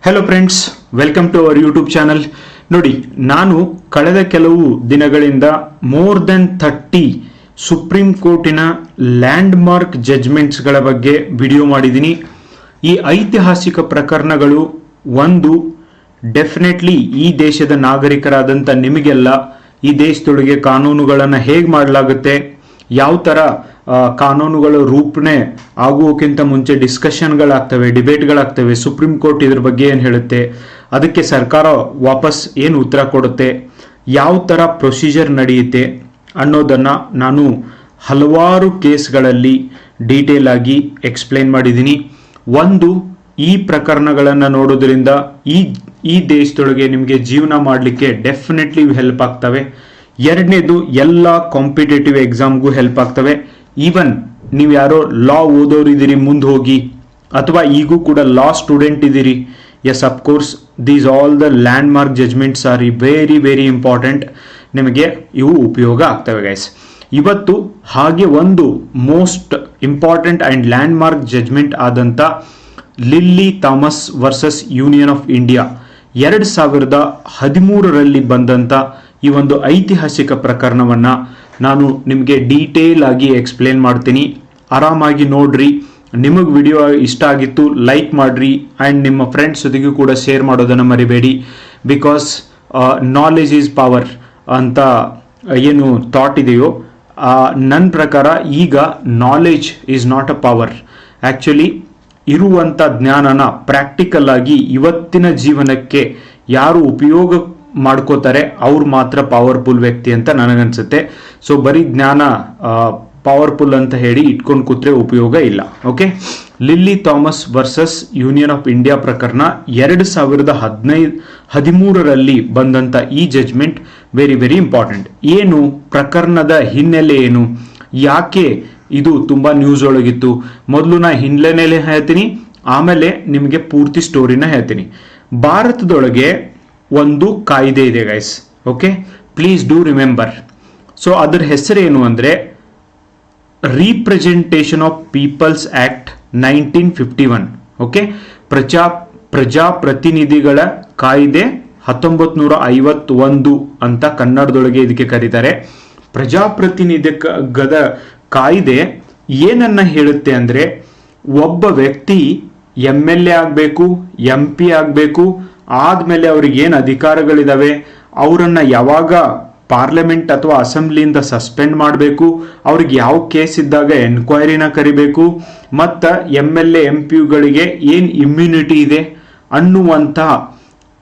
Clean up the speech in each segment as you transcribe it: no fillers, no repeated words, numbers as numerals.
Hello friends, welcome to our YouTube channel. ನೋಡಿ, ನಾನು ಕಳೆದ ಕೆಲವು ದಿನಗಳಿಂದ ಮೋರ್ ದೆನ್ 30 ಸುಪ್ರೀಂ ಕೋರ್ಟಿನ ಲ್ಯಾಂಡ್ ಮಾರ್ಕ್ ಜಡ್ಜ್ಮೆಂಟ್ಸ್ಗಳ ಬಗ್ಗೆ ವಿಡಿಯೋ ಮಾಡಿದ್ದೀನಿ. ಈ ಐತಿಹಾಸಿಕ ಪ್ರಕರಣಗಳು ಒಂದು ಡೆಫಿನೆಟ್ಲಿ ಈ ದೇಶದ ನಾಗರಿಕರಾದಂಥ ನಿಮಗೆಲ್ಲ ಈ ದೇಶದೊಳಗೆ ಕಾನೂನುಗಳನ್ನು ಹೇಗೆ ಮಾಡಲಾಗುತ್ತೆ, ಯಾವ ಥರ ಕಾನೂನುಗಳ ರೂಪಣೆ ಆಗುವಕ್ಕಿಂತ ಮುಂಚೆ ಡಿಸ್ಕಷನ್ಗಳಾಗ್ತವೆ, ಡಿಬೇಟ್ಗಳಾಗ್ತವೆ, ಸುಪ್ರೀಂ ಕೋರ್ಟ್ ಇದ್ರ ಬಗ್ಗೆ ಏನು ಹೇಳುತ್ತೆ, ಅದಕ್ಕೆ ಸರ್ಕಾರ ವಾಪಸ್ ಏನು ಉತ್ತರ ಕೊಡುತ್ತೆ, ಯಾವ ಥರ ಪ್ರೊಸೀಜರ್ ನಡೆಯುತ್ತೆ ಅನ್ನೋದನ್ನು ನಾನು ಹಲವಾರು ಕೇಸ್ಗಳಲ್ಲಿ ಡೀಟೇಲ್ ಆಗಿ ಎಕ್ಸ್ಪ್ಲೇನ್ ಮಾಡಿದ್ದೀನಿ. ಒಂದು, ಈ ಪ್ರಕರಣಗಳನ್ನು ನೋಡೋದ್ರಿಂದ ಈ ದೇಶದೊಳಗೆ ನಿಮಗೆ ಜೀವನ ಮಾಡಲಿಕ್ಕೆ ಡೆಫಿನೆಟ್ಲಿ ಹೆಲ್ಪ್ ಆಗ್ತವೆ. ಎರಡನೇದು, ಎಲ್ಲ ಕಾಂಪಿಟೇಟಿವ್ ಎಕ್ಸಾಮ್ಗೂ ಹೆಲ್ಪ್ ಆಗ್ತವೆ. ಈವನ್ ನೀವು ಯಾರೋ ಲಾ ಓದೋರಿದ್ದೀರಿ ಮುಂದೆ ಹೋಗಿ, ಅಥವಾ ಈಗೂ ಕೂಡ ಲಾ ಸ್ಟೂಡೆಂಟ್ ಇದ್ದೀರಿ, yes of course these all the landmark judgments are very very important. ನಿಮಗೆ ಇವು ಉಪಯೋಗ ಆಗ್ತವೆ ಗೈಸ್. ಇವತ್ತು ಹಾಗೆ ಒಂದು most important and landmark judgment ಆದಂಥ Lilly Thomas versus union of India 2013ರಲ್ಲಿ ಬಂದಂಥ ಈ ಒಂದು ಐತಿಹಾಸಿಕ ಪ್ರಕರಣವನ್ನು ನಾನು ನಿಮಗೆ ಡೀಟೇಲ್ ಆಗಿ ಎಕ್ಸ್ಪ್ಲೇನ್ ಮಾಡ್ತೀನಿ. ಆರಾಮಾಗಿ ನೋಡ್ರಿ. ನಿಮಗೆ ವಿಡಿಯೋ ಇಷ್ಟ ಆಗಿತ್ತು ಲೈಕ್ ಮಾಡಿರಿ ಆ್ಯಂಡ್ ನಿಮ್ಮ ಫ್ರೆಂಡ್ಸ್ ಜೊತೆಗೂ ಕೂಡ ಶೇರ್ ಮಾಡೋದನ್ನು ಮರಿಬೇಡಿ. ಬಿಕಾಸ್ ನಾಲೆಜ್ ಈಸ್ ಪವರ್ ಅಂತ ಏನು ಥಾಟ್ ಇದೆಯೋ, ನನ್ನ ಪ್ರಕಾರ ಈಗ knowledge is not a power. Actually ಇರುವಂಥ ಜ್ಞಾನನ ಪ್ರಾಕ್ಟಿಕಲ್ ಆಗಿ ಇವತ್ತಿನ ಜೀವನಕ್ಕೆ ಯಾರು ಉಪಯೋಗ ಮಾಡ್ಕೋತಾರೆ ಅವ್ರು ಮಾತ್ರ ಪವರ್ಫುಲ್ ವ್ಯಕ್ತಿ ಅಂತ ನನಗನ್ಸುತ್ತೆ. ಸೊ ಬರೀ ಜ್ಞಾನ ಪವರ್ಫುಲ್ ಅಂತ ಹೇಳಿ ಇಟ್ಕೊಂಡು ಕೂತ್ರೆ ಉಪಯೋಗ ಇಲ್ಲ. Okay, lily Thomas versus union of India ಪ್ರಕರಣ 2013ರಲ್ಲಿ ಬಂದಂಥ ಈ ಜಡ್ಜ್ಮೆಂಟ್ ವೆರಿ ವೆರಿ ಇಂಪಾರ್ಟೆಂಟ್. ಏನು ಪ್ರಕರಣದ ಹಿನ್ನೆಲೆ, ಏನು, ಯಾಕೆ ಇದು ತುಂಬಾ ನ್ಯೂಸ್ ಒಳಗಿತ್ತು, ಮೊದಲು ನಾ ಹಿನ್ನೆಲೆ ಹೇಳ್ತೀನಿ, ಆಮೇಲೆ ನಿಮಗೆ ಪೂರ್ತಿ ಸ್ಟೋರಿನ ಹೇಳ್ತೀನಿ. ಭಾರತದೊಳಗೆ ಒಂದು ಕಾಯ್ದೆ ಇದೆ guys. Okay, please do remember. So ಅದರ ಹೆಸರೇನು ಅಂದರೆ representation of peoples act 1951. Okay, ಪ್ರಜಾಪ್ರತಿನಿಧಿಗಳ ಕಾಯ್ದೆ 1951 ಅಂತ ಕನ್ನಡದೊಳಗೆ ಇದಕ್ಕೆ ಕರೀತಾರೆ. ಪ್ರಜಾಪ್ರತಿನಿಧಿಗದ ಕಾಯ್ದೆ ಏನನ್ನ ಹೇಳುತ್ತೆ ಅಂದರೆ, ಒಬ್ಬ ವ್ಯಕ್ತಿ MLA ಆಗಬೇಕು, MP ಆಗಬೇಕು, ಆದಮೇಲೆ ಅವ್ರಿಗೆ ಏನು ಅಧಿಕಾರಗಳಿದಾವೆ, ಅವರನ್ನು ಯಾವಾಗ ಪಾರ್ಲಿಮೆಂಟ್ ಅಥವಾ ಅಸೆಂಬ್ಲಿಯಿಂದ ಸಸ್ಪೆಂಡ್ ಮಾಡಬೇಕು, ಅವ್ರಿಗೆ ಯಾವ ಕೇಸ್ ಇದ್ದಾಗ ಎನ್ಕ್ವೈರಿನ ಕರಿಬೇಕು, ಮತ್ತು MLA MP ಗಳಿಗೆ ಏನು ಇಮ್ಯುನಿಟಿ ಇದೆ ಅನ್ನುವಂಥ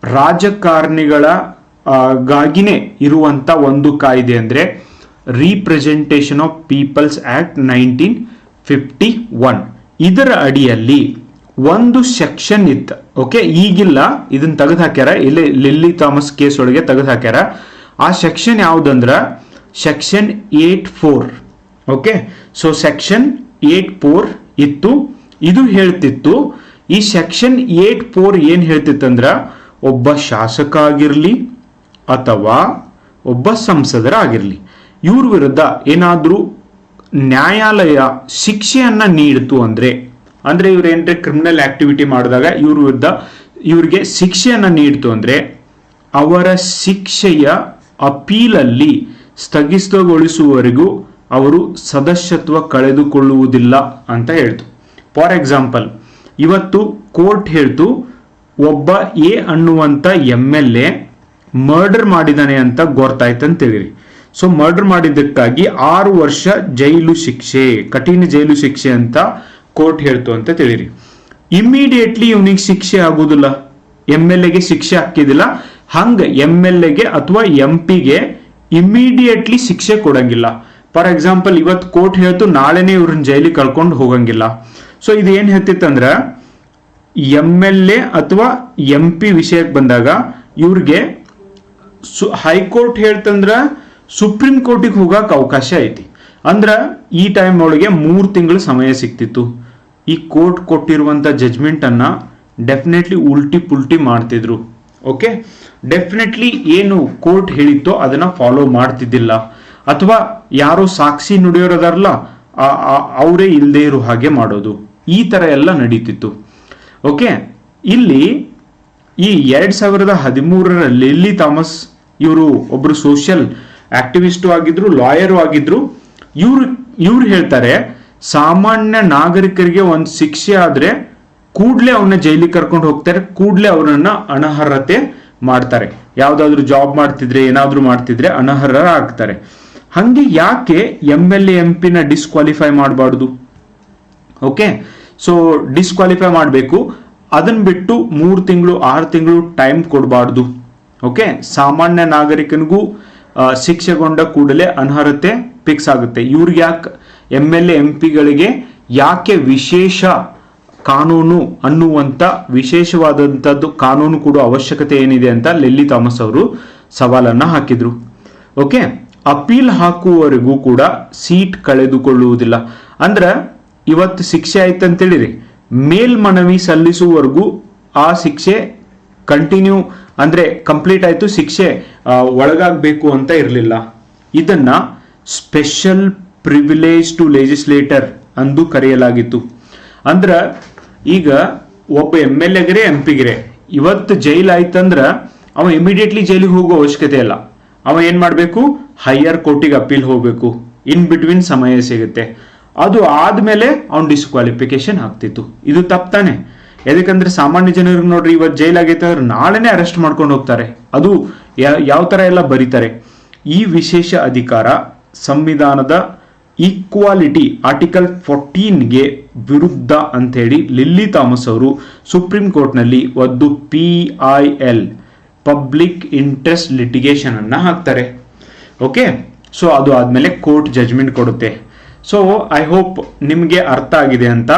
ರಾಜಕಾರಣಿಗಳಿಗಾಗಿನೇ ಇರುವಂಥ ಒಂದು ಕಾಯ್ದೆ ಅಂದರೆ ರೀಪ್ರೆಸೆಂಟೇಷನ್ ಆಫ್ ಪೀಪಲ್ಸ್ ಆಕ್ಟ್ 1951. ಇದರ ಅಡಿಯಲ್ಲಿ ಒಂದು ಸೆಕ್ಷನ್ ಇತ್ತು. ಓಕೆ, ಈಗಿಲ್ಲ, ಇದನ್ನ ತೆಗೆದು ಹಾಕ್ಯಾರ, ಇಲ್ಲಿ ಲಿಲ್ಲಿ ಥಾಮಸ್ ಕೇಸ್ ಒಳಗೆ ತೆಗೆದು ಹಾಕ್ಯಾರ. ಆ ಸೆಕ್ಷನ್ ಯಾವುದಂದ್ರ ಸೆಕ್ಷನ್ 84. ಓಕೆ, ಸೊ ಸೆಕ್ಷನ್ 84 ಇತ್ತು. ಇದು ಹೇಳ್ತಿತ್ತು, ಈ ಸೆಕ್ಷನ್ 84 ಏನ್ ಹೇಳ್ತಿತ್ತಂದ್ರ, ಒಬ್ಬ ಶಾಸಕ ಆಗಿರ್ಲಿ ಅಥವಾ ಒಬ್ಬ ಸಂಸದರಾಗಿರ್ಲಿ, ಇವ್ರ ವಿರುದ್ಧ ಏನಾದ್ರೂ ನ್ಯಾಯಾಲಯ ಶಿಕ್ಷೆಯನ್ನ ನೀಡಿತು ಅಂದ್ರೆ ಇವ್ರು ಏನ್ರೆ ಕ್ರಿಮಿನಲ್ ಆಕ್ಟಿವಿಟಿ ಮಾಡಿದಾಗ ಇವ್ರ ವಿರುದ್ಧ ಇವ್ರಿಗೆ ಶಿಕ್ಷೆಯನ್ನ ನೀಡಿತು ಅಂದ್ರೆ ಅವರ ಶಿಕ್ಷೆಯ ಅಪೀಲಲ್ಲಿ ಸ್ಥಗಿತಗೊಳಿಸುವವರೆಗೂ ಅವರು ಸದಸ್ಯತ್ವ ಕಳೆದುಕೊಳ್ಳುವುದಿಲ್ಲ ಅಂತ ಹೇಳ್ತು. ಫಾರ್ ಎಕ್ಸಾಂಪಲ್, ಇವತ್ತು ಕೋರ್ಟ್ ಹೇಳ್ತು ಒಬ್ಬ ಎ ಅನ್ನುವಂಥ MLA ಮರ್ಡರ್ ಮಾಡಿದಾನೆ ಅಂತ ಗೊತ್ತಾಯ್ತಂತ ಹೇಳಿರಿ. ಸೊ ಮರ್ಡರ್ ಮಾಡಿದ್ದಕ್ಕಾಗಿ 6 ವರ್ಷ ಜೈಲು ಶಿಕ್ಷೆ, ಕಠಿಣ ಜೈಲು ಶಿಕ್ಷೆ ಅಂತ ಕೋರ್ಟ್ ಹೇಳ್ತು ಅಂತ ತಿಳಿರಿ. ಇಮಿಡಿಯೇಟ್ಲಿ ಇವನಿಗೆ ಶಿಕ್ಷೆ ಆಗುದಿಲ್ಲ, MLAಗೆ ಶಿಕ್ಷೆ ಹಾಕಿದಿಲ್ಲ. ಹಂಗ MLAಗೆ ಅಥವಾ MP ಗೆ ಇಮಿಡಿಯೇಟ್ಲಿ ಶಿಕ್ಷೆ ಕೊಡಂಗಿಲ್ಲ. ಫಾರ್ ಎಕ್ಸಾಂಪಲ್, ಇವತ್ತು ಕೋರ್ಟ್ ಹೇಳ್ತು ನಾಳೆನೇ ಇವ್ರನ್ನ ಜೈಲಿಗೆ ಕಳ್ಕೊಂಡು ಹೋಗಂಗಿಲ್ಲ. ಸೊ ಇದು ಏನ್ ಹೇಳ್ತಿತ್ತಂದ್ರ, MLA ಅಥವಾ MP ವಿಷಯಕ್ಕೆ ಬಂದಾಗ ಇವ್ರಿಗೆ ಹೈಕೋರ್ಟ್ ಹೇಳ್ತಂದ್ರ ಸುಪ್ರೀಂ ಕೋರ್ಟಿಗೆ ಹೋಗಕ್ಕೆ ಅವಕಾಶ ಐತಿ. ಅಂದ್ರ ಈ ಟೈಮ್ ಒಳಗೆ 3 ತಿಂಗಳು ಸಮಯ ಸಿಕ್ತಿತ್ತು. ಈ ಕೋರ್ಟ್ ಕೊಟ್ಟಿರುವಂತ ಜಡ್ಜ್ಮೆಂಟ್ ಅನ್ನ ಡೆಫಿನೆಟ್ಲಿ ಉಲ್ಟಿ ಪುಲ್ಟಿ ಮಾಡ್ತಿದ್ರು. ಓಕೆ, ಡೆಫಿನೆಟ್ಲಿ ಏನು ಕೋರ್ಟ್ ಹೇಳಿತ್ತೋ ಅದನ್ನ ಫಾಲೋ ಮಾಡ್ತಿದ್ದಿಲ್ಲ, ಅಥವಾ ಯಾರೋ ಸಾಕ್ಷಿ ನುಡಿಯೋರದಾರಲ್ಲ ಅವರೇ ಇಲ್ಲದೆ ಇರೋ ಹಾಗೆ ಮಾಡೋದು, ಈ ತರ ಎಲ್ಲ ನಡೀತಿತ್ತು. ಓಕೆ, ಇಲ್ಲಿ ಈ 2013 ಲಿಲ್ಲಿ ಥಾಮಸ್ ಇವರು ಒಬ್ರು ಸೋಷಿಯಲ್ ಆಕ್ಟಿವಿಸ್ಟು ಆಗಿದ್ರು, ಲಾಯರು ಆಗಿದ್ರು. ಇವ್ರು ಹೇಳ್ತಾರೆ, ಸಾಮಾನ್ಯ ನಾಗರಿಕರಿಗೆ ಒಂದು ಶಿಕ್ಷೆ ಆದ್ರೆ ಕೂಡ್ಲೆ ಅವನ್ನ ಜೈಲಿಗೆ ಕರ್ಕೊಂಡು ಹೋಗ್ತಾರೆ, ಕೂಡ್ಲೆ ಅವರನ್ನ ಅನರ್ಹತೆ ಮಾಡ್ತಾರೆ. ಯಾವ್ದಾದ್ರು ಜಾಬ್ ಮಾಡ್ತಿದ್ರೆ ಏನಾದ್ರು ಮಾಡ್ತಿದ್ರೆ ಅನರ್ಹ ಆಗ್ತಾರೆ. ಹಂಗೆ ಯಾಕೆ MLA MP ನ ಡಿಸ್ಕ್ವಾಲಿಫೈ ಮಾಡಬಾರ್ದು? ಓಕೆ, ಸೊ ಡಿಸ್ಕ್ವಾಲಿಫೈ ಮಾಡಬೇಕು. ಅದನ್ನ ಬಿಟ್ಟು 3 ತಿಂಗಳು 6 ತಿಂಗಳು ಟೈಮ್ ಕೊಡಬಾರ್ದು. ಓಕೆ, ಸಾಮಾನ್ಯ ನಾಗರಿಕನಿಗೂ ಶಿಕ್ಷೆಗೊಂಡ ಕೂಡಲೇ ಅನರ್ಹತೆ ಫಿಕ್ಸ್ ಆಗುತ್ತೆ. ಇವ್ರಿಗೆ ಯಾಕೆ MLA MP ಗಳಿಗೆ ಯಾಕೆ ವಿಶೇಷ ಕಾನೂನು ಅನ್ನುವಂಥ ವಿಶೇಷವಾದಂಥದ್ದು ಕಾನೂನು ಕೊಡುವ ಅವಶ್ಯಕತೆ ಏನಿದೆ ಅಂತ ಲಿಲ್ಲಿ ಥಾಮಸ್ ಅವರು ಸವಾಲನ್ನ ಹಾಕಿದ್ರು. ಓಕೆ, ಅಪೀಲ್ ಹಾಕುವವರೆಗೂ ಕೂಡ ಸೀಟ್ ಕಳೆದುಕೊಳ್ಳುವುದಿಲ್ಲ. ಅಂದ್ರೆ ಇವತ್ತು ಶಿಕ್ಷೆ ಆಯ್ತಂತೇಳಿರಿ, ಮೇಲ್ಮನವಿ ಸಲ್ಲಿಸುವವರೆಗೂ ಆ ಶಿಕ್ಷೆ ಕಂಟಿನ್ಯೂ ಅಂದ್ರೆ ಕಂಪ್ಲೀಟ್ ಆಯ್ತು, ಶಿಕ್ಷೆ ಒಳಗಾಗಬೇಕು ಅಂತ ಇರಲಿಲ್ಲ. ಇದನ್ನ ಸ್ಪೆಷಲ್ ಪ್ರಿವಿಲೇಜ್ ಟು ಲೆಜಿಸ್ಲೇಟರ್ ಎಂದು ಕರೆಯಲಾಗಿತ್ತು. ಅಂದ್ರ ಈಗ ಒಬ್ಬ MLA MP ಇವತ್ತು ಜೈಲ್ ಆಯ್ತಂದ್ರ ಅವ ಇಮಿಡಿಯೇಟ್ಲಿ ಜೈಲಿಗೆ ಹೋಗೋ ಅವಶ್ಯಕತೆ ಇಲ್ಲ. ಅವ ಏನ್ ಮಾಡ್ಬೇಕು, ಹೈಯರ್ ಕೋರ್ಟಿಗೆ ಅಪೀಲ್ ಹೋಗ್ಬೇಕು, ಇನ್ ಬಿಟ್ವೀನ್ ಸಮಯ ಸಿಗುತ್ತೆ. ಅದು ಆದ್ಮೇಲೆ ಅವ್ನ್ ಡಿಸ್ಕ್ವಾಲಿಫಿಕೇಶನ್ ಆಗ್ತಿತ್ತು. ಇದು ತಪ್ಪಾನೆ. ಯಾಕಂದ್ರೆ ಸಾಮಾನ್ಯ ಜನರಿಗೆ ನೋಡ್ರಿ, ಇವತ್ತು ಜೈಲ್ ಆಗೈತೆ ಅಂದ್ರೆ ನಾಳೆನೆ ಅರೆಸ್ಟ್ ಮಾಡ್ಕೊಂಡು ಹೋಗ್ತಾರೆ. ಅದು ಯಾವ ತರ ಎಲ್ಲ ಬರೀತಾರೆ. ಈ ವಿಶೇಷ ಅಧಿಕಾರ ಸಂವಿಧಾನದ ಈಕ್ವಾಲಿಟಿ ಆರ್ಟಿಕಲ್ 14ಗೆ ವಿರುದ್ಧ ಅಂತೇಳಿ ಲಿಲ್ಲಿ ಥಾಮಸ್ ಅವರು ಸುಪ್ರೀಂ ಕೋರ್ಟ್ನಲ್ಲಿ ಒಂದು PIL ಪಬ್ಲಿಕ್ ಇಂಟ್ರೆಸ್ಟ್ ಲಿಟಿಗೇಷನ್ ಅನ್ನ ಹಾಕ್ತಾರೆ. ಓಕೆ, ಸೊ ಅದು ಆದ್ಮೇಲೆ ಕೋರ್ಟ್ ಜಜ್ಮೆಂಟ್ ಕೊಡುತ್ತೆ. ಸೊ ಐ ಹೋಪ್ ನಿಮಗೆ ಅರ್ಥ ಆಗಿದೆ ಅಂತ.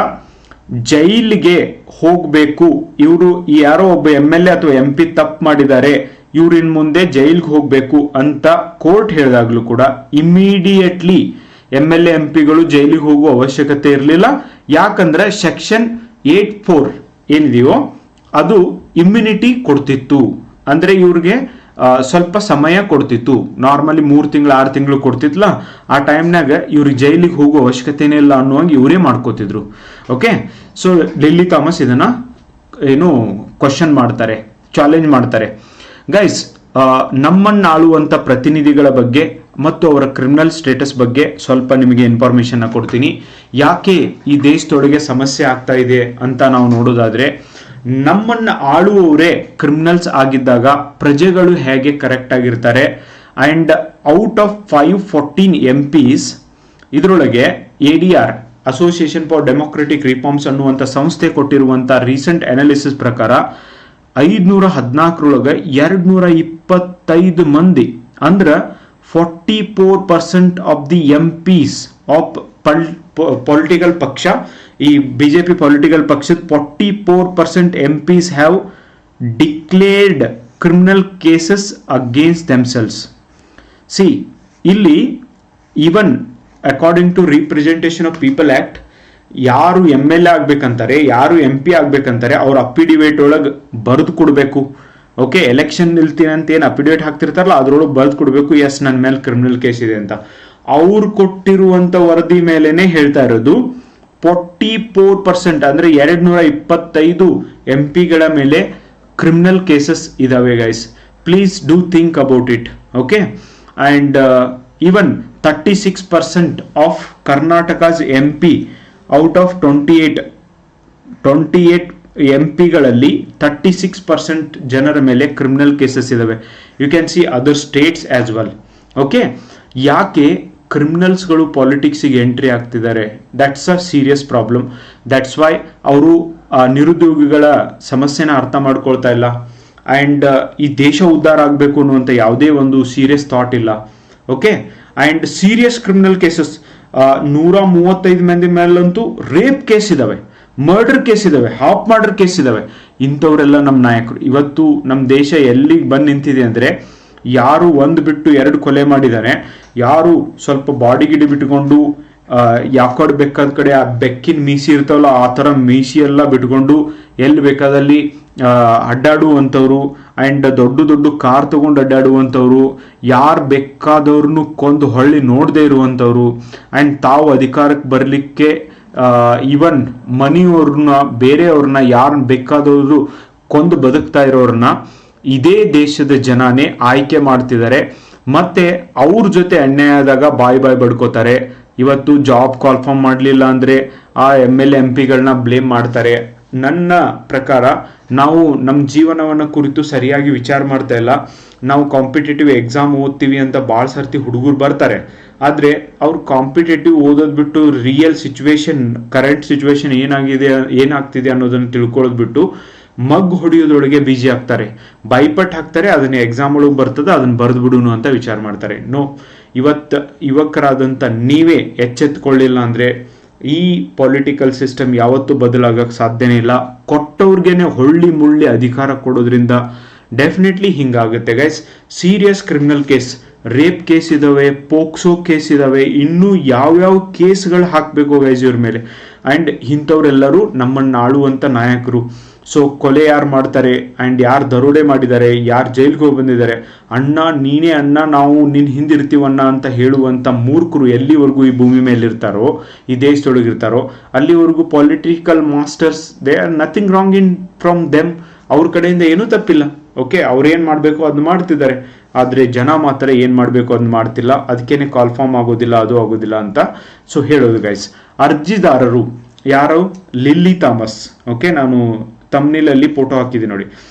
ಜೈಲಿಗೆ ಹೋಗ್ಬೇಕು, ಇವರು ಯಾರೋ ಒಬ್ಬ MLA ಅಥವಾ MP ತಪ್ಪು ಮಾಡಿದ್ದಾರೆ, ಇವ್ರು ಇನ್ ಮುಂದೆ ಜೈಲ್ಗೆ ಹೋಗ್ಬೇಕು ಅಂತ ಕೋರ್ಟ್ ಹೇಳಿದಾಗ್ಲೂ ಕೂಡ ಇಮಿಡಿಯೇಟ್ಲಿ MLA MP ಜೈಲಿಗೆ ಹೋಗುವ ಅವಶ್ಯಕತೆ ಇರಲಿಲ್ಲ. ಯಾಕಂದ್ರೆ ಸೆಕ್ಷನ್ 84 ಏನಿದೆಯೋ ಅದು ಇಮ್ಯುನಿಟಿ ಕೊಡ್ತಿತ್ತು. ಅಂದ್ರೆ ಇವ್ರಿಗೆ ಸ್ವಲ್ಪ ಸಮಯ ಕೊಡ್ತಿತ್ತು. ನಾರ್ಮಲಿ 3 ತಿಂಗಳು 6 ತಿಂಗಳು ಕೊಡ್ತಿತ್ಲ, ಆ ಟೈಮ್ನಾಗ ಇವ್ರಿಗೆ ಜೈಲಿಗೆ ಹೋಗುವ ಅವಶ್ಯಕತೆನೇ ಇಲ್ಲ ಅನ್ನುವಂಗೆ ಇವರೇ ಮಾಡ್ಕೋತಿದ್ರು. ಓಕೆ, ಸೊ ಲಿಲ್ಲಿ ಥಾಮಸ್ ಇದನ್ನ ಏನು ಕ್ವಶನ್ ಮಾಡ್ತಾರೆ, ಚಾಲೆಂಜ್ ಮಾಡ್ತಾರೆ. ಗೈಸ್, ನಮ್ಮನ್ನ ಆಳುವಂತ ಪ್ರತಿನಿಧಿಗಳ ಬಗ್ಗೆ ಮತ್ತು ಅವರ ಕ್ರಿಮಿನಲ್ ಸ್ಟೇಟಸ್ ಬಗ್ಗೆ ಸ್ವಲ್ಪ ನಿಮಗೆ ಇನ್ಫಾರ್ಮೇಶನ್ ಕೊಡ್ತೀನಿ. ಯಾಕೆ ಈ ದೇಶದೊಳಗೆ ಸಮಸ್ಯೆ ಆಗ್ತಾ ಇದೆ ಅಂತ ನಾವು ನೋಡೋದಾದ್ರೆ, ನಮ್ಮನ್ನ ಆಳುವವರೇ ಕ್ರಿಮಿನಲ್ಸ್ ಆಗಿದ್ದಾಗ ಪ್ರಜೆಗಳು ಹೇಗೆ ಕರೆಕ್ಟ್ ಆಗಿರ್ತಾರೆ. ಅಂಡ್ ಔಟ್ ಆಫ್ 514 MPs ಇದರೊಳಗೆ ADR association for democratic reforms ಅನ್ನುವಂಥ ಸಂಸ್ಥೆ ಕೊಟ್ಟಿರುವಂಥ ರೀಸೆಂಟ್ ಅನಾಲಿಸಿಸ್ ಪ್ರಕಾರ 514 225 ಮಂದಿ ಅಂದ್ರೆ 44% of the MPs of political ಪಕ್ಷ, ಈ BJP ಪೊಲಿಟಿಕಲ್ ಪಕ್ಷದ 44% MPs have declared criminal cases against themselves. See, ಇಲ್ಲಿ even according to representation of people act ಯಾರು MLA ಆಗ್ಬೇಕಂತಾರೆ, ಯಾರು MP ಆಗ್ಬೇಕಂತಾರೆ, ಅವ್ರ ಅಫಿಡಿವೇಟ್ ಒಳಗೆ ಬರೆದು ಕೊಡಬೇಕು. ಓಕೆ, ಎಲೆಕ್ಷನ್ ನಿಲ್ತೀನಿ ಅಂತ ಏನು ಅಫಿಡೇವಿಟ್ ಹಾಕ್ತಿರ್ತಾರಲ್ಲ ಅದ್ರೊಳಗೆ ಬರೆದು ಕೊಡಬೇಕು, ಎಸ್ ನನ್ನ ಮೇಲೆ ಕ್ರಿಮಿನಲ್ ಕೇಸ್ ಇದೆ ಅಂತ. ಅವ್ರು ಕೊಟ್ಟಿರುವಂತ ವರದಿ ಮೇಲೆನೆ ಹೇಳ್ತಾ ಇರೋದು 44% ಅಂದ್ರೆ 225 MPಗಳ ಮೇಲೆ ಕ್ರಿಮಿನಲ್ ಕೇಸಸ್ ಇದಾವೆ. Guys, please do think about it. Okay, and even 36% of Karnataka's MP out of 28 MPಗಳಲ್ಲಿ 36% ಜನರ ಮೇಲೆ ಕ್ರಿಮಿನಲ್ ಕೇಸಸ್ ಇದಾವೆ. You can see other states as well. Okay, ಯಾಕೆ ಕ್ರಿಮಿನಲ್ಸ್ಗಳು ಪಾಲಿಟಿಕ್ಸಿಗೆ ಎಂಟ್ರಿ ಆಗ್ತಿದ್ದಾರೆ? That's a serious problem. That's why ಅವರು ನಿರುದ್ಯೋಗಿಗಳ ಸಮಸ್ಯೆನ ಅರ್ಥ ಮಾಡ್ಕೊಳ್ತಾ ಇಲ್ಲ. ಅಂಡ್ ಈ ದೇಶ ಉದ್ಧಾರ ಆಗಬೇಕು ಅನ್ನುವಂಥ ಯಾವುದೇ ಒಂದು ಸೀರಿಯಸ್ ಥಾಟ್ ಇಲ್ಲ. Okay, and serious criminal cases 135 ಮಂದಿ ಮೇಲಂತೂ ರೇಪ್ ಕೇಸ್ ಇದಾವೆ, ಮರ್ಡರ್ ಕೇಸ್ ಇದಾವೆ, ಹಾಫ್ ಮರ್ಡರ್ ಕೇಸ್ ಇದಾವೆ. ಇಂಥವರೆಲ್ಲ ನಮ್ಮ ನಾಯಕರು. ಇವತ್ತು ನಮ್ಮ ದೇಶ ಎಲ್ಲಿಗೆ ಬಂದು ನಿಂತಿದೆ ಅಂದ್ರೆ, ಯಾರು ಒಂದು ಬಿಟ್ಟು 2 ಕೊಲೆ ಮಾಡಿದಾನೆ, ಯಾರು ಸ್ವಲ್ಪ ಬಾಡಿ ಗಿಡಿ ಬಿಟ್ಕೊಂಡು ಯಾಕಡೆ ಬೇಕಾದ ಕಡೆ ಆ ಬೆಕ್ಕಿನ ಮೀಸಿ ಇರ್ತಾವಲ್ಲ ಆ ಥರ ಮೀಸಿ ಎಲ್ಲ ಬಿಟ್ಕೊಂಡು ಎಲ್ಲಿ ಬೇಕಾದಲ್ಲಿ ಅಡ್ಡಾಡುವಂಥವ್ರು, ಆ್ಯಂಡ್ ದೊಡ್ಡ ದೊಡ್ಡ ಕಾರ್ ತಗೊಂಡು ಅಡ್ಡಾಡುವಂಥವ್ರು, ಯಾರು ಬೇಕಾದವ್ರನ್ನು ಕೊಂದು ಹೊಳ್ಳಿ ನೋಡದೇ ಇರುವಂಥವ್ರು, ಆ್ಯಂಡ್ ತಾವು ಅಧಿಕಾರಕ್ಕೆ ಬರಲಿಕ್ಕೆ ಈವನ್ ಮನೆಯವ್ರನ್ನ ಬೇರೆಯವ್ರನ್ನ ಯಾರನ್ನ ಬೇಕಾದವರು ಕೊಂದು ಬದುಕ್ತಾ ಇರೋರನ್ನ ಇದೇ ದೇಶದ ಜನನೇ ಆಯ್ಕೆ ಮಾಡ್ತಿದ್ದಾರೆ. ಮತ್ತೆ ಅವ್ರ ಜೊತೆ ಅನ್ಯಾಯ ಆದಾಗ ಬಾಯ್ ಬಡ್ಕೋತಾರೆ. ಇವತ್ತು ಜಾಬ್ ಕಾಲ್ಫಾರ್ಮ್ ಮಾಡಲಿಲ್ಲ ಅಂದ್ರೆ ಆ MLA MP ಗಳನ್ನ ಬ್ಲೇಮ್ ಮಾಡ್ತಾರೆ. ನನ್ನ ಪ್ರಕಾರ ನಾವು ನಮ್ಮ ಜೀವನವನ್ನ ಕುರಿತು ಸರಿಯಾಗಿ ವಿಚಾರ ಮಾಡ್ತಾ ಇಲ್ಲ. ನಾವು ಕಾಂಪಿಟೇಟಿವ್ ಎಕ್ಸಾಮ್ ಓದ್ತೀವಿ ಅಂತ ಭಾಳ ಸರ್ತಿ ಹುಡುಗರು ಬರ್ತಾರೆ. ಆದರೆ ಅವ್ರು ಕಾಂಪಿಟೇಟಿವ್ ಓದೋದು ಬಿಟ್ಟು ರಿಯಲ್ ಸಿಚುವೇಶನ್, ಕರೆಂಟ್ ಸಿಚುವೇಶನ್ ಏನಾಗ್ತಿದೆ ಅನ್ನೋದನ್ನು ತಿಳ್ಕೊಳ್ಳೋದು ಬಿಟ್ಟು ಮಗ್ ಹೊಡೆಯೋದ್ರೊಳಗೆ ಬಿಜಿ ಆಗ್ತಾರೆ, ಬೈಪಟ್ ಹಾಕ್ತಾರೆ. ಅದನ್ನ ಎಕ್ಸಾಮ್ ಒಳಗೆ ಬರ್ತದೆ, ಅದನ್ನ ಬರೆದು ಬಿಡುನು ಅಂತ ವಿಚಾರ ಮಾಡ್ತಾರೆ. ನೋ, ಯುವಕರಾದಂಥ ನೀವೇ ಎಚ್ಚೆತ್ಕೊಳ್ಳಿಲ್ಲ ಅಂದ್ರೆ ಈ ಪೊಲಿಟಿಕಲ್ ಸಿಸ್ಟಮ್ ಯಾವತ್ತೂ ಬದಲಾಗಕ್ಕೆ ಸಾಧ್ಯನೇ ಇಲ್ಲ. ಕೊಟ್ಟವ್ರಿಗೇನೆ ಹೊಳ್ಳಿ ಮುಳ್ಳಿ ಅಧಿಕಾರ ಕೊಡೋದ್ರಿಂದ ಡೆಫಿನೆಟ್ಲಿ ಹಿಂಗಾಗುತ್ತೆ guys. Serious criminal case, rape case ಇದಾವೆ, ಪೋಕ್ಸೋ ಕೇಸ್ ಇದಾವೆ, ಇನ್ನೂ ಯಾವ್ಯಾವ ಕೇಸ್ಗಳು ಹಾಕಬೇಕು ಗೈಸ್ ಇವ್ರ ಮೇಲೆ. ಆ್ಯಂಡ್ ಇಂಥವ್ರೆಲ್ಲರೂ ನಮ್ಮನ್ನು ಆಳುವಂಥ ನಾಯಕರು. ಸೊ ಕೊಲೆ ಯಾರು ಮಾಡ್ತಾರೆ ಆ್ಯಂಡ್ ಯಾರು ದರೋಡೆ ಮಾಡಿದ್ದಾರೆ, ಯಾರು ಜೈಲ್ಗೆ ಹೋಗಿ ಬಂದಿದ್ದಾರೆ, ಅಣ್ಣ ನೀನೇ ಅಣ್ಣ, ನಾವು ನಿನ್ನ ಹಿಂದಿರ್ತೀವಣ್ಣ ಅಂತ ಹೇಳುವಂಥ ಮೂರ್ಖರು ಎಲ್ಲಿವರೆಗೂ ಈ ಭೂಮಿ ಮೇಲೆ ಇರ್ತಾರೋ, ಈ ದೇಶದೊಳಗಿರ್ತಾರೋ ಅಲ್ಲಿವರೆಗೂ political masters, they are nothing wrong in from them. ಅವ್ರ ಕಡೆಯಿಂದ ಏನೂ ತಪ್ಪಿಲ್ಲ. ಓಕೆ, ಅವ್ರು ಏನು ಮಾಡಬೇಕು ಅದನ್ನ ಮಾಡ್ತಿದ್ದಾರೆ. ಆದರೆ ಜನ ಮಾತ್ರ ಏನು ಮಾಡಬೇಕು ಅದನ್ನ ಮಾಡ್ತಿಲ್ಲ. ಅದಕ್ಕೇನೆ ಕಾಲ್ಫಾರ್ಮ್ ಆಗೋದಿಲ್ಲ, ಅದು ಆಗೋದಿಲ್ಲ ಅಂತ ಸೊ ಹೇಳೋದು ಗೈಸ್. ಅರ್ಜಿದಾರರು ಯಾರು? Lily Thomas. ಓಕೆ, ನಾನು ತಮ್ನಿಲಲ್ಲಿ ಫೋಟೋ ಹಾಕಿದ್ದೀನಿ ನೋಡಿ.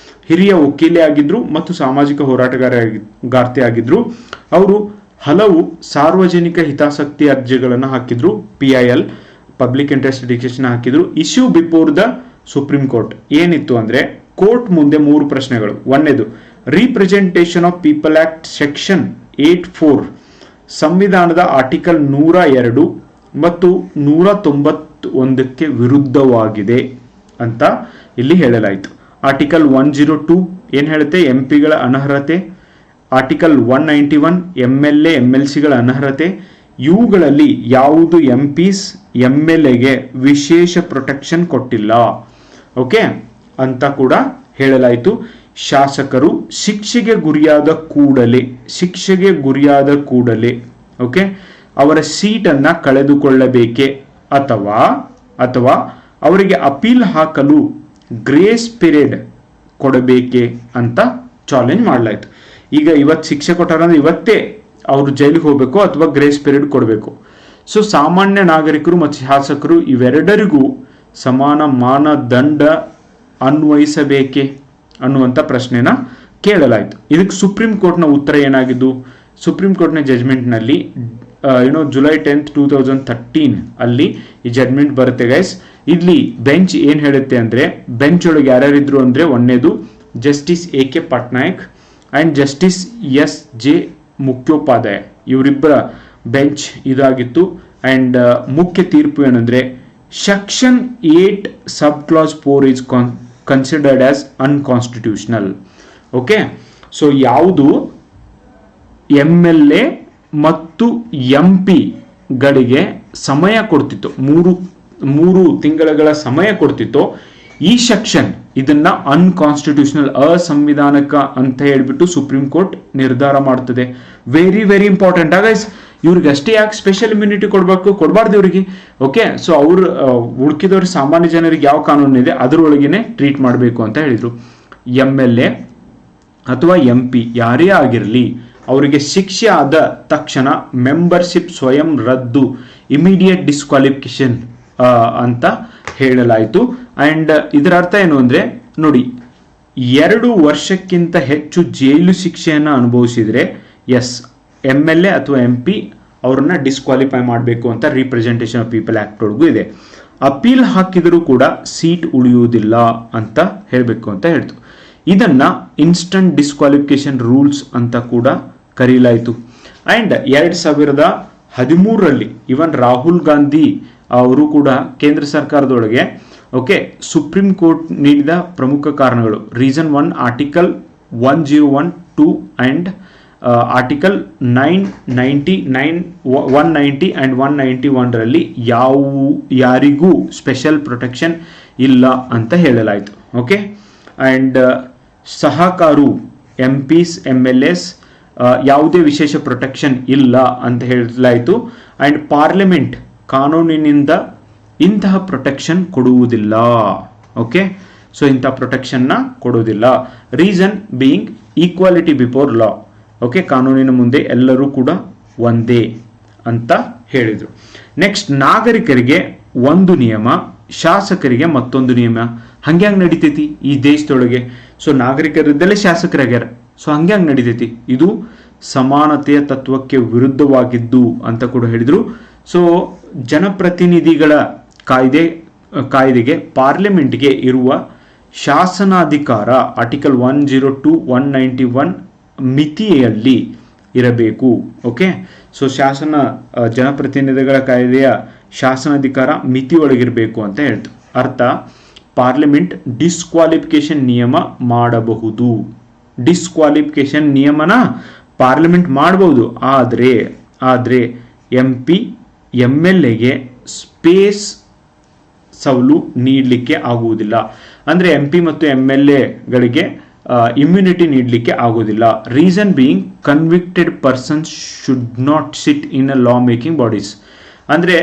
ಹಿರಿಯ ವಕೀಲೆ ಆಗಿದ್ರು ಮತ್ತು ಸಾಮಾಜಿಕ ಹೋರಾಟಗಾರ್ತಿ ಆಗಿದ್ರು. ಅವರು ಹಲವು ಸಾರ್ವಜನಿಕ ಹಿತಾಸಕ್ತಿ ಅರ್ಜಿಗಳನ್ನು ಹಾಕಿದ್ರು. PIL, ಪಬ್ಲಿಕ್ ಇಂಟ್ರೆಸ್ಟ್ ಲಿಟಿಗೇಷನ್ ಹಾಕಿದ್ರು. Issue before the supreme court ಏನಿತ್ತು ಅಂದ್ರೆ, ಕೋರ್ಟ್ ಮುಂದೆ 3 ಪ್ರಶ್ನೆಗಳು. ಒಂದನೇದು, representation of people act section 84 ಸಂವಿಧಾನದ ಆರ್ಟಿಕಲ್ 102 ಮತ್ತು 191ಕ್ಕೆ ವಿರುದ್ಧವಾಗಿದೆ ಅಂತ ಇಲ್ಲಿ ಹೇಳಲಾಯಿತು. ಆರ್ಟಿಕಲ್ 102 ಏನ್ ಹೇಳುತ್ತೆ? MP ಗಳ ಅನರ್ಹತೆ. ಆರ್ಟಿಕಲ್ 191 MLA MLCಗಳ ಅನರ್ಹತೆ. ಇವುಗಳಲ್ಲಿ ಯಾವುದು MPs MLAಗೆ ವಿಶೇಷ ಪ್ರೊಟೆಕ್ಷನ್ ಕೊಟ್ಟಿಲ್ಲ. ಓಕೆ ಅಂತ ಕೂಡ ಹೇಳಲಾಯಿತು. ಶಾಸಕರು ಶಿಕ್ಷೆಗೆ ಗುರಿಯಾದ ಕೂಡಲೇ ಓಕೆ ಅವರ ಸೀಟನ್ನ ಕಳೆದುಕೊಳ್ಳಬೇಕೆ ಅಥವಾ ಅವರಿಗೆ ಅಪೀಲ್ ಹಾಕಲು ಗ್ರೇಸ್ ಪೀರಿಯಡ್ ಕೊಡಬೇಕೆ ಅಂತ ಚಾಲೆಂಜ್ ಮಾಡಲಾಯಿತು. ಈಗ ಇವತ್ತು ಶಿಕ್ಷೆ ಕೊಟ್ಟಾರಂದ್ರೆ ಇವತ್ತೇ ಅವರು ಜೈಲಿಗೆ ಹೋಗಬೇಕು ಅಥವಾ ಗ್ರೇಸ್ ಪೀರಿಯಡ್ ಕೊಡಬೇಕು. ಸೊ ಸಾಮಾನ್ಯ ನಾಗರಿಕರು ಮತ್ತು ಶಾಸಕರು ಇವೆರಡರಿಗೂ ಸಮಾನ ಮಾನದಂಡ ಅನ್ವಯಿಸಬೇಕೆ ಅನ್ನುವಂಥ ಪ್ರಶ್ನೆನ ಕೇಳಲಾಯಿತು. ಇದಕ್ಕೆ ಸುಪ್ರೀಂ ಕೋರ್ಟ್ನ ಉತ್ತರ ಏನಾಗಿದ್ದು? ಸುಪ್ರೀಂ ಕೋರ್ಟ್ನ ಜಜ್ಮೆಂಟ್ನಲ್ಲಿ ಜುಲೈ 10, 2013 ಅಲ್ಲಿ ಈ ಜಡ್ಮೆಂಟ್ ಬರುತ್ತೆ ಗೈಸ್. ಇಲ್ಲಿ ಬೆಂಚ್ ಏನ್ ಹೇಳುತ್ತೆ ಅಂದ್ರೆ, ಬೆಂಚ್ ಒಳಗೆ ಯಾರ್ಯಾರಿದ್ರು ಅಂದ್ರೆ, ಒಂದನೇದು justice AK Patnaik and justice SJ ಮುಖ್ಯೋಪಾಧ್ಯಾಯ, ಇವರಿಬ್ಬರ ಬೆಂಚ್ ಇದಾಗಿತ್ತು. ಅಂಡ್ ಮುಖ್ಯ ತೀರ್ಪು ಏನಂದ್ರೆ, section 8 sub class 4 is considered as unconstitutional. Okay, so ಯಾವುದು MLA ಮತ್ತು MP ಗಳಿಗೆ ಸಮಯ ಕೊಡ್ತಿತ್ತು, ಮೂರು ತಿಂಗಳ ಸಮಯ ಕೊಡ್ತಿತ್ತು, ಈ ಸೆಕ್ಷನ್ ಇದನ್ನ ಅನ್ಕಾನ್ಸ್ಟಿಟ್ಯೂಷನಲ್, ಅಸಂವಿಧಾನಿಕ ಅಂತ ಹೇಳ್ಬಿಟ್ಟು ಸುಪ್ರೀಂ ಕೋರ್ಟ್ ನಿರ್ಧಾರ ಮಾಡ್ತದೆ. Very very important guys. ಇವ್ರಿಗೆ ಅಷ್ಟೇ ಯಾಕೆ ಸ್ಪೆಷಲ್ ಇಮ್ಯುನಿಟಿ ಕೊಡಬಾರ್ದು ಇವರಿಗೆ? ಓಕೆ, ಸೊ ಅವ್ರು ಉಳ್ಕಿದವ್ರಿಗೆ, ಸಾಮಾನ್ಯ ಜನರಿಗೆ ಯಾವ ಕಾನೂನು ಇದೆ ಅದರೊಳಗೇನೆ ಟ್ರೀಟ್ ಮಾಡಬೇಕು ಅಂತ ಹೇಳಿದ್ರು. MLA ಅಥವಾ MP ಯಾರೇ ಆಗಿರಲಿ, ಅವರಿಗೆ ಶಿಕ್ಷೆ ಆದ ತಕ್ಷಣ ಮೆಂಬರ್ಶಿಪ್ ಸ್ವಯಂ ರದ್ದು, ಇಮಿಡಿಯೇಟ್ ಡಿಸ್ಕ್ವಾಲಿಫಿಕೇಶನ್ ಅಂತ ಹೇಳಲಾಯಿತು. ಅಂಡ್ ಇದರ ಅರ್ಥ ಏನು ಅಂದ್ರೆ, ನೋಡಿ, 2 ವರ್ಷಕ್ಕಿಂತ ಹೆಚ್ಚು ಜೈಲು ಶಿಕ್ಷೆಯನ್ನು ಅನುಭವಿಸಿದ್ರೆ MLA ಅಥವಾ MP ಅವ್ರನ್ನ ಡಿಸ್ಕ್ವಾಲಿಫೈ ಮಾಡಬೇಕು ಅಂತ ರೀಪ್ರೆಸೆಂಟೇಷನ್ ಆಫ್ ಪೀಪಲ್ ಆಕ್ಟ್ ಒಳಗೂ ಇದೆ. ಅಪೀಲ್ ಹಾಕಿದರೂ ಕೂಡ ಸೀಟ್ ಉಳಿಯುವುದಿಲ್ಲ ಅಂತ ಹೇಳಬೇಕು ಅಂತ ಹೇಳ್ತು. ಇದನ್ನ ಇನ್ಸ್ಟಂಟ್ ಡಿಸ್ಕ್ವಾಲಿಫಿಕೇಶನ್ ರೂಲ್ಸ್ ಅಂತ ಕೂಡ ಕರೀಲಾಯಿತು. ಅಂಡ್ 2013ರಲ್ಲಿ ಇವನ್ ರಾಹುಲ್ ಗಾಂಧಿ ಅವರು ಕೂಡ ಕೇಂದ್ರ ಸರ್ಕಾರದೊಳಗೆ ಓಕೆ ಸುಪ್ರೀಂ ಕೋರ್ಟ್ ನೀಡಿದ ಪ್ರಮುಖ ಕಾರಣಗಳು, reason 1 article 101, 2 and article 999, 190 and 191ರಲ್ಲಿ ಯಾರಿಗೂ ಸ್ಪೆಷಲ್ ಪ್ರೊಟೆಕ್ಷನ್ ಇಲ್ಲ ಅಂತ ಹೇಳಲಾಯಿತು. ಓಕೆ, ಅಂಡ್ ಸಹಕಾರು MPs MLAs ಯಾವುದೇ ವಿಶೇಷ ಪ್ರೊಟೆಕ್ಷನ್ ಇಲ್ಲ ಅಂತ ಹೇಳಲಾಯಿತು. ಅಂಡ್ ಪಾರ್ಲಿಮೆಂಟ್ ಕಾನೂನಿನಿಂದ ಇಂತಹ ಪ್ರೊಟೆಕ್ಷನ್ ಕೊಡುವುದಿಲ್ಲ. ಓಕೆ, ಸೊ ಇಂಥ ಪ್ರೊಟೆಕ್ಷನ್ನ ಕೊಡೋದಿಲ್ಲ. Reason being equality before law. Okay, ಕಾನೂನಿನ ಮುಂದೆ ಎಲ್ಲರೂ ಕೂಡ ಒಂದೇ ಅಂತ ಹೇಳಿದರು. ನೆಕ್ಸ್ಟ್, ನಾಗರಿಕರಿಗೆ ಒಂದು ನಿಯಮ, ಶಾಸಕರಿಗೆ ಮತ್ತೊಂದು ನಿಯಮ. ಹಂಗ್ಯಾಂಗ ನಡಿತೈತಿ ಈ ದೇಶದೊಳಗೆ? ಸೊ ನಾಗರಿಕರಿದ್ದಲ್ಲೇ ಶಾಸಕರಾಗ್ಯಾರ, ಸೊ ಹಂಗ್ಯಾಂಗ ನಡಿತೈತಿ? ಇದು ಸಮಾನತೆಯ ತತ್ವಕ್ಕೆ ವಿರುದ್ಧವಾಗಿದ್ದು ಅಂತ ಕೂಡ ಹೇಳಿದರು. ಸೊ ಜನಪ್ರತಿನಿಧಿಗಳ ಕಾಯ್ದೆಗೆ ಪಾರ್ಲಿಮೆಂಟ್ಗೆ ಇರುವ ಶಾಸನಾಧಿಕಾರ ಆರ್ಟಿಕಲ್ 102, 191 ಮಿತಿಯಲ್ಲಿ ಇರಬೇಕು. ಓಕೆ, ಸೊ ಜನಪ್ರತಿನಿಧಿಗಳ ಕಾಯ್ದೆಯ ಶಾಸನಾಧಿಕಾರ ಮಿತಿಯೊಳಗಿರಬೇಕು ಅಂತ ಹೇಳ್ತು. ಅರ್ಥ, ಪಾರ್ಲಿಮೆಂಟ್ ಡಿಸ್ಕ್ವಾಲಿಫಿಕೇಶನ್ ನಿಯಮ ಮಾಡಬಹುದು. ಡಿಸ್ಕ್ವಾಲಿಫಿಕೇಶನ್ ನಿಯಮನ ಪಾರ್ಲಿಮೆಂಟ್ ಮಾಡಬಹುದು, ಆದರೆ MLAಗೆ ಸ್ಪೇಸ್ ಸವಲು ನೀಡಲಿಕ್ಕೆ ಆಗುವುದಿಲ್ಲ. ಅಂದರೆ MP ಮತ್ತು MLAಗಳಿಗೆ ಇಮ್ಯುನಿಟಿ ನೀಡಲಿಕ್ಕೆ ಆಗೋದಿಲ್ಲ. Reason being convicted persons should not sit in a law making bodies. ಅಂದರೆ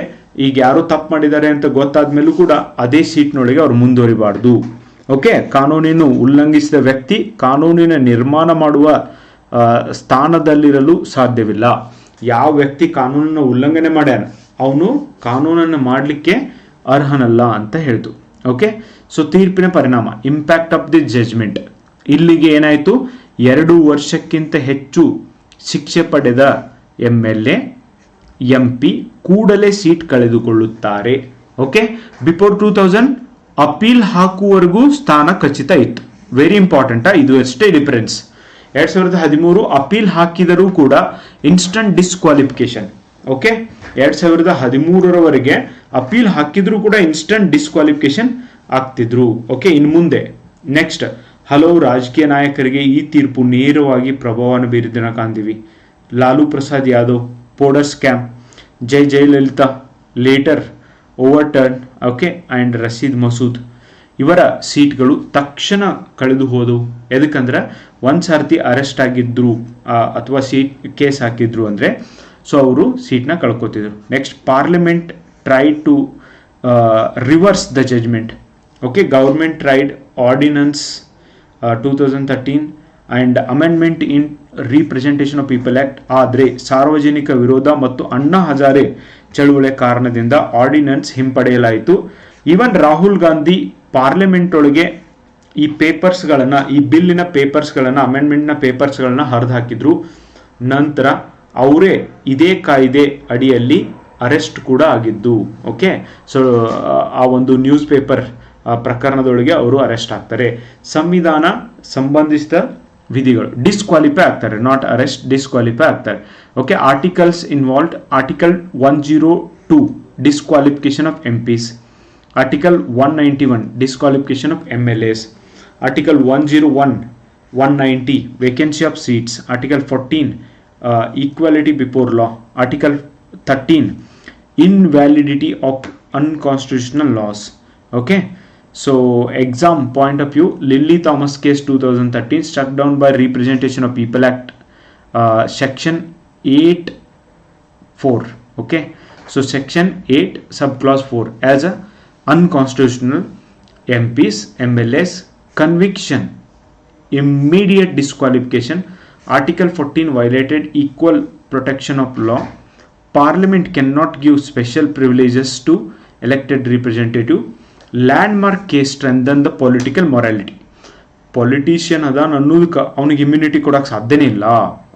ಈಗ ಯಾರು ತಪ್ಪು ಮಾಡಿದ್ದಾರೆ ಅಂತ ಗೊತ್ತಾದ ಮೇಲೂ ಕೂಡ ಅದೇ ಸೀಟ್ನೊಳಗೆ ಅವ್ರು ಮುಂದುವರಿಬಾರ್ದು. ಓಕೆ, ಕಾನೂನಿನ ಉಲ್ಲಂಘಿಸಿದ ವ್ಯಕ್ತಿ ಕಾನೂನಿನ ನಿರ್ಮಾಣ ಮಾಡುವ ಸ್ಥಾನದಲ್ಲಿರಲು ಸಾಧ್ಯವಿಲ್ಲ. ಯಾವ ವ್ಯಕ್ತಿ ಕಾನೂನನ್ನು ಉಲ್ಲಂಘನೆ ಮಾಡ್ಯಾನ ಅವನು ಕಾನೂನನ್ನು ಮಾಡಲಿಕ್ಕೆ ಅರ್ಹನಲ್ಲ ಅಂತ ಹೇಳ್ತು. ಓಕೆ, ಸೊ ತೀರ್ಪಿನ ಪರಿಣಾಮ, ಇಂಪ್ಯಾಕ್ಟ್ ಆಫ್ ದಿ ಜಜ್ಮೆಂಟ್. ಇಲ್ಲಿಗೆ ಏನಾಯಿತು? 2 ವರ್ಷಕ್ಕಿಂತ ಹೆಚ್ಚು ಶಿಕ್ಷೆ ಪಡೆದ MLA, MP ಕೂಡಲೇ ಸೀಟ್ ಕಳೆದುಕೊಳ್ಳುತ್ತಾರೆ. ಓಕೆ, ಬಿಫೋರ್ 2000 ಅಪೀಲ್ ಹಾಕುವವರೆಗೂ ಸ್ಥಾನ ಖಚಿತ ಇತ್ತು. ವೆರಿ ಇಂಪಾರ್ಟೆಂಟ್, ಇದು ಅಷ್ಟೇ ಡಿಫರೆನ್ಸ್. 2013 ಅಪೀಲ್ ಹಾಕಿದರೂ ಕೂಡ ಇನ್ಸ್ಟಂಟ್ ಡಿಸ್ಕ್ವಾಲಿಫಿಕೇಶನ್. ಓಕೆ, 2013ರವರೆಗೆ ಅಪೀಲ್ ಹಾಕಿದ್ರು ಕೂಡ ಇನ್ಸ್ಟಂಟ್ ಡಿಸ್ಕ್ವಾಲಿಫಿಕೇಶನ್ ಆಗ್ತಿದ್ರು. ಓಕೆ, ಇನ್ನು ಮುಂದೆ ನೆಕ್ಸ್ಟ್, ಹಲವು ರಾಜಕೀಯ ನಾಯಕರಿಗೆ ಈ ತೀರ್ಪು ನೇರವಾಗಿ ಪ್ರಭಾವವನ್ನು ಬೀರಿದ್ದನ್ನು ಕಾಣ್ತೀವಿ. Lalu Prasad Yadav, fodder scam, Jayalalithaa later overturn. Okay, and Rashid Masood ಇವರ ಸೀಟ್ಗಳು ತಕ್ಷಣ ಕಳೆದು ಹೋದವು. ಎದಕ್ಕಂದ್ರೆ ಒಂದು ಸಾರ್ತಿ ಅರೆಸ್ಟ್ ಆಗಿದ್ರು ಅಥವಾ ಕೇಸ್ ಹಾಕಿದ್ರು ಅಂದರೆ ಸೊ ಅವರು ಸೀಟ್ನ ಕಳ್ಕೊತಿದ್ರು. Next, parliament try to reverse the judgment. Okay, government tried ordinance 2013 and amendment in representation of people act. ಆದರೆ ಸಾರ್ವಜನಿಕ ವಿರೋಧ ಮತ್ತು ಅಣ್ಣಾ ಹಜಾರೆ ಚಳುವಳಿ ಕಾರಣದಿಂದ ಆರ್ಡಿನನ್ಸ್ ಹಿಂಪಡೆಯಲಾಯಿತು. ಈವನ್ ರಾಹುಲ್ ಗಾಂಧಿ ಪಾರ್ಲಿಮೆಂಟ್ ಒಳಗೆ ಈ ಪೇಪರ್ಸ್ಗಳನ್ನು, ಈ ಬಿಲ್ಲಿನ ಪೇಪರ್ಸ್ಗಳನ್ನು, ಅಮೆಂಡ್ಮೆಂಟ್ನ ಪೇಪರ್ಸ್ಗಳನ್ನು ಹರಿದು ಹಾಕಿದ್ರು. ನಂತರ ಅವರೇ ಇದೇ ಕಾಯ್ದೆ ಅಡಿಯಲ್ಲಿ ಅರೆಸ್ಟ್ ಕೂಡ ಆಗಿದ್ದು. ಓಕೆ, ಸೊ ಆ ಒಂದು ನ್ಯೂಸ್ ಪೇಪರ್ ಪ್ರಕರಣದೊಳಗೆ ಅವರು ಅರೆಸ್ಟ್ ಆಗ್ತಾರೆ. ಸಂವಿಧಾನ ಸಂಬಂಧಿಸಿದ ವಿಧಿಗಳು ಡಿಸ್ಕ್ವಾಲಿಫೈ ಆಗ್ತಾರೆ, ನಾಟ್ ಅರೆಸ್ಟ್, ಡಿಸ್ಕ್ವಾಲಿಫೈ ಆಗ್ತಾರೆ. Okay, articles involved, article 102 disqualification of MPs, article 191 disqualification of MLAs, article 101, 190 vacancy of seats, article 14 equality before law, article 13 invalidity of unconstitutional laws. Okay, so exam point of view, Lily Thomas case 2013 struck down by Representation of People Act section 8(4). Okay, so section 8 subclause 4 as a unconstitutional. MPs, MLAs conviction, immediate disqualification. Article 14 violated equal protection of law. Parliament cannot give special privileges to elected representative. Landmark case strengthen the political morality. Politician ಅದಾನ ಅನ್ನೋದಕ್ಕೆ ಅವನಿಗೆ immunity ಕೊಡೋಕೆ ಸಾಧ್ಯನೇ ಇಲ್ಲ.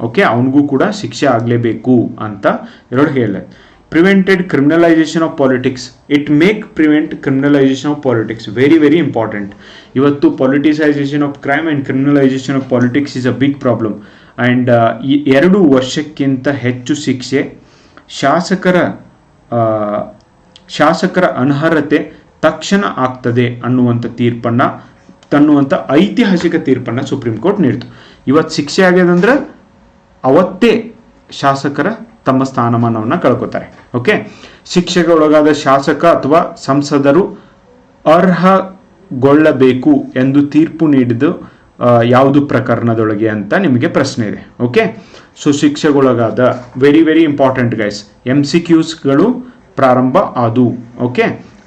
Okay, ಅವನಿಗೂ ಕೂಡ ಶಿಕ್ಷೆ ಆಗಲೇಬೇಕು ಅಂತ ಎರಡು ಹೇಳಿದೆ. Prevented criminalisation of politics. It make prevent criminalisation of politics. Very very important. ಇವತ್ತು politicisation of crime and criminalisation of politics is a big problem. And 2 ವರ್ಷಕ್ಕಿಂತ ಹೆಚ್ಚು ಶಿಕ್ಷೆ, ಶಾಸಕರ ಅನರ್ಹತೆ ತಕ್ಷಣ ಆಗ್ತದೆ ಅನ್ನುವಂಥ ಐತಿಹಾಸಿಕ ತೀರ್ಪನ್ನು ಸುಪ್ರೀಂ ಕೋರ್ಟ್ ನೀಡಿತು. ಇವತ್ತು ಶಿಕ್ಷೆ ಆಗ್ಯದಂದ್ರೆ ಅವತ್ತೇ ಶಾಸಕರ ತಮ್ಮ ಸ್ಥಾನಮಾನವನ್ನು ಕಳ್ಕೊತಾರೆ. ಓಕೆ, ಶಿಕ್ಷೆಗೆ ಒಳಗಾದ ಶಾಸಕ ಅಥವಾ ಸಂಸದರು ಅರ್ಹಗೊಳ್ಳಬೇಕು ಎಂದು ತೀರ್ಪು ನೀಡಿದ್ದು ಯಾವುದು ಪ್ರಕರಣದೊಳಗೆ ಅಂತ ನಿಮಗೆ ಪ್ರಶ್ನೆ ಇದೆ. ಓಕೆ, ಸೊ ಶಿಕ್ಷೆಗೊಳಗಾದ ವೆರಿ ವೆರಿ ಇಂಪಾರ್ಟೆಂಟ್ ಗೈಸ್. MCQsಗಳು ಪ್ರಾರಂಭ ಆದವು. Okay,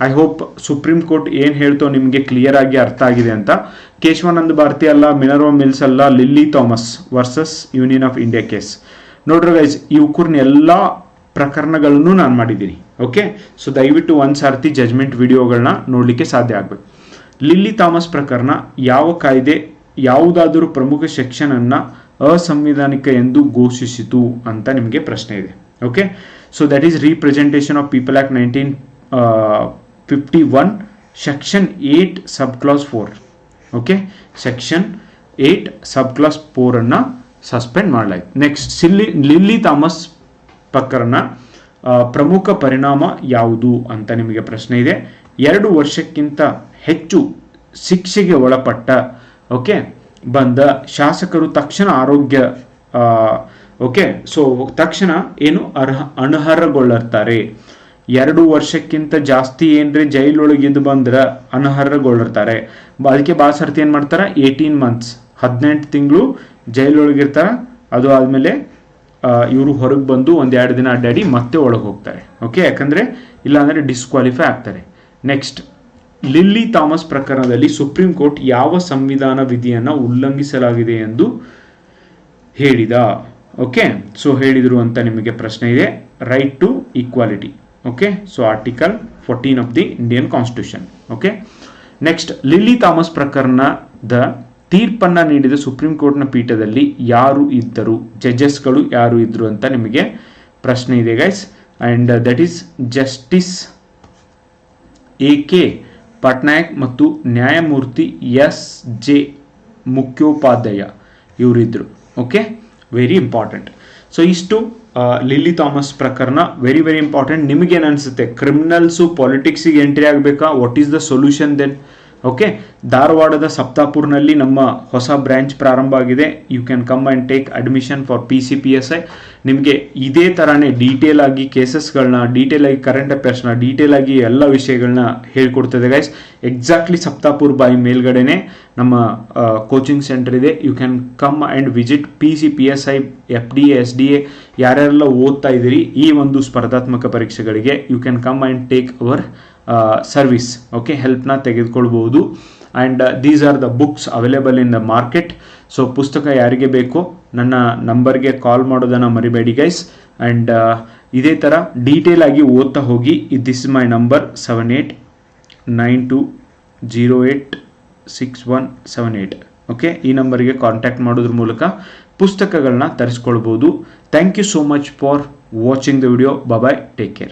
I hope supreme court ಏನು ಹೇಳ್ತೋ ನಿಮಗೆ ಕ್ಲಿಯರ್ ಆಗಿ ಅರ್ಥ ಆಗಿದೆ ಅಂತ. ಕೇಶವಾನಂದ ಭಾರತಿ ಅಲ್ಲ, ಮಿನರ್ವಾ ಮಿಲ್ಸ್ ಅಲ್ಲ, lily Thomas versus union of India case. ನೋಡ್ರಿ ಗೈಸ್, ಇವ್ಕೂರ್ನ ಎಲ್ಲ ಪ್ರಕರಣಗಳನ್ನು ನಾನು ಮಾಡಿದ್ದೀನಿ. ಓಕೆ, ಸೊ ದಯವಿಟ್ಟು ಒಂದು ಸಾರ್ತಿ ಜಜ್ಮೆಂಟ್ ವಿಡಿಯೋಗಳನ್ನ ನೋಡಲಿಕ್ಕೆ ಸಾಧ್ಯ ಆಗಬೇಕು. ಲಿಲ್ಲಿ ಥಾಮಸ್ ಪ್ರಕರಣ ಯಾವ ಕಾಯ್ದೆ ಯಾವುದಾದರೂ ಪ್ರಮುಖ ಸೆಕ್ಷನ್ ಅನ್ನ ಅಸಂವಿಧಾನಿಕ ಎಂದು ಘೋಷಿಸಿತು ಅಂತ ನಿಮಗೆ ಪ್ರಶ್ನೆ ಇದೆ. Okay, so that is representation of people act 1951 section 8 sub class 4. Okay, section 8 sub class 4 ಅನ್ನ ಸಸ್ಪೆಂಡ್ ಮಾಡಲಾಯಿತು. ನೆಕ್ಸ್ಟ್, ಲಿಲ್ಲಿ ಥಾಮಸ್ ಪ್ರಕರಣ ಪ್ರಮುಖ ಪರಿಣಾಮ ಯಾವುದು ಅಂತ ನಿಮಗೆ ಪ್ರಶ್ನೆ ಇದೆ. 2 ವರ್ಷಕ್ಕಿಂತ ಹೆಚ್ಚು ಶಿಕ್ಷೆಗೆ ಒಳಪಟ್ಟ ಬಂದ ಶಾಸಕರು ತಕ್ಷಣ ಆರೋಗ್ಯ ತಕ್ಷಣ ಏನು ಅನರ್ಹಗೊಳ್ಳುತ್ತಾರೆ. 2 ವರ್ಷಕ್ಕಿಂತ ಜಾಸ್ತಿ ಏನ್ರಿ ಜೈಲೊಳಗಿದ್ದು ಬಂದ್ರೆ ಅನರ್ಹಗೊಳ್ಳುತ್ತಾರೆ. ಅದಕ್ಕೆ ಭಾಳ ಸರ್ತಿ ಏನು ಮಾಡ್ತಾರೆ, 18 months 18 ತಿಂಗಳು ಜೈಲೊಳಗಿರ್ತಾರ. ಅದು ಆದಮೇಲೆ ಇವರು ಹೊರಗೆ ಬಂದು 1-2 ದಿನ ಅಡ್ಡಾಡಿ ಮತ್ತೆ ಒಳಗೆ ಹೋಗ್ತಾರೆ. ಓಕೆ, ಯಾಕಂದರೆ ಇಲ್ಲಾಂದರೆ ಡಿಸ್ಕ್ವಾಲಿಫೈ ಆಗ್ತಾರೆ. ನೆಕ್ಸ್ಟ್, ಲಿಲ್ಲಿ ಥಾಮಸ್ ಪ್ರಕರಣದಲ್ಲಿ ಸುಪ್ರೀಂ ಕೋರ್ಟ್ ಯಾವ ಸಂವಿಧಾನ ವಿಧಿಯನ್ನು ಉಲ್ಲಂಘಿಸಲಾಗಿದೆ ಎಂದು ಹೇಳಿದ. ಓಕೆ, ಸೊ ಹೇಳಿದರು ಅಂತ ನಿಮಗೆ ಪ್ರಶ್ನೆ ಇದೆ. Right to equality. Okay, so article 14 of the Indian constitution. Okay, next, Lily Thomas ಪ್ರಕರಣದ ತೀರ್ಪನ್ನ ನೀಡಿದ ಸುಪ್ರೀಂ ಕೋರ್ಟ್ನ ಪೀಠದಲ್ಲಿ ಯಾರು ಇದ್ದರು, ಜಡ್ಜಸ್ಗಳು ಯಾರು ಇದ್ರು ಅಂತ ನಿಮಗೆ ಪ್ರಶ್ನೆ ಇದೆ guys. And that is justice A.K. Patnaik ಮತ್ತು ನ್ಯಾಯಮೂರ್ತಿ S.J. ಮುಖ್ಯೋಪಾಧ್ಯಾಯ ಇವರಿದ್ರು. Okay, very important. ಸೊ ಇಷ್ಟು ಲಿಲ್ಲಿ ಥಾಮಸ್ ಪ್ರಕರಣ ವೆರಿ ವೆರಿ ಇಂಪಾರ್ಟೆಂಟ್. ನಿಮಗೇನು ಅನಿಸುತ್ತೆ, ಕ್ರಿಮಿನಲ್ಸು ಪಾಲಿಟಿಕ್ಸಿಗೆ ಎಂಟ್ರಿ ಆಗಬೇಕಾ? What is the solution then? Okay, ಧಾರವಾಡದ ಸಪ್ತಾಪುರ್ನಲ್ಲಿ ನಮ್ಮ ಹೊಸ ಬ್ರಾಂಚ್ ಪ್ರಾರಂಭ ಆಗಿದೆ. You can come and take admission for PCPSI. ನಿಮಗೆ ಇದೇ ಥರನೇ ಡೀಟೇಲ್ ಆಗಿ ಕೇಸಸ್ಗಳನ್ನ, ಡೀಟೇಲ್ ಆಗಿ ಕರೆಂಟ್ ಅಫೇರ್ಸ್ನ, ಡೀಟೇಲ್ ಆಗಿ ಎಲ್ಲ ವಿಷಯಗಳನ್ನ ಹೇಳ್ಕೊಡ್ತದೆ ಗೈಸ್. ಎಕ್ಸಾಕ್ಟ್ಲಿ ಸಪ್ತಾಪುರ್ ಬಾಯಿ ಮೇಲ್ಗಡೆನೆ ನಮ್ಮ ಕೋಚಿಂಗ್ ಸೆಂಟರ್ ಇದೆ. You can come and visit. PCPSI, FDA, SDA ಯಾರ್ಯಾರೆಲ್ಲ ಓದ್ತಾ ಇದ್ದೀರಿ ಈ ಒಂದು ಸ್ಪರ್ಧಾತ್ಮಕ ಪರೀಕ್ಷೆಗಳಿಗೆ, you can come and take our service. Okay, ಹೆಲ್ಪ್ನ ತೆಗೆದುಕೊಳ್ಬಹುದು. And these are the books available in the market. So ಪುಸ್ತಕ ಯಾರಿಗೆ ಬೇಕೋ ನನ್ನ ನಂಬರ್ಗೆ ಕಾಲ್ ಮಾಡೋದನ್ನು ಮರಿಬೇಡಿ ಗೈಸ್. ಆ್ಯಂಡ್ ಇದೇ ಥರ ಡೀಟೇಲ್ ಆಗಿ ಓದ್ತಾ ಹೋಗಿ. This is my number 7892086178. Okay, ಈ ನಂಬರ್ಗೆ ಕಾಂಟ್ಯಾಕ್ಟ್ ಮಾಡೋದ್ರ ಮೂಲಕ ಪುಸ್ತಕಗಳನ್ನ ತರಿಸ್ಕೊಳ್ಬೋದು. Thank you so much for watching the video. Bye, take care.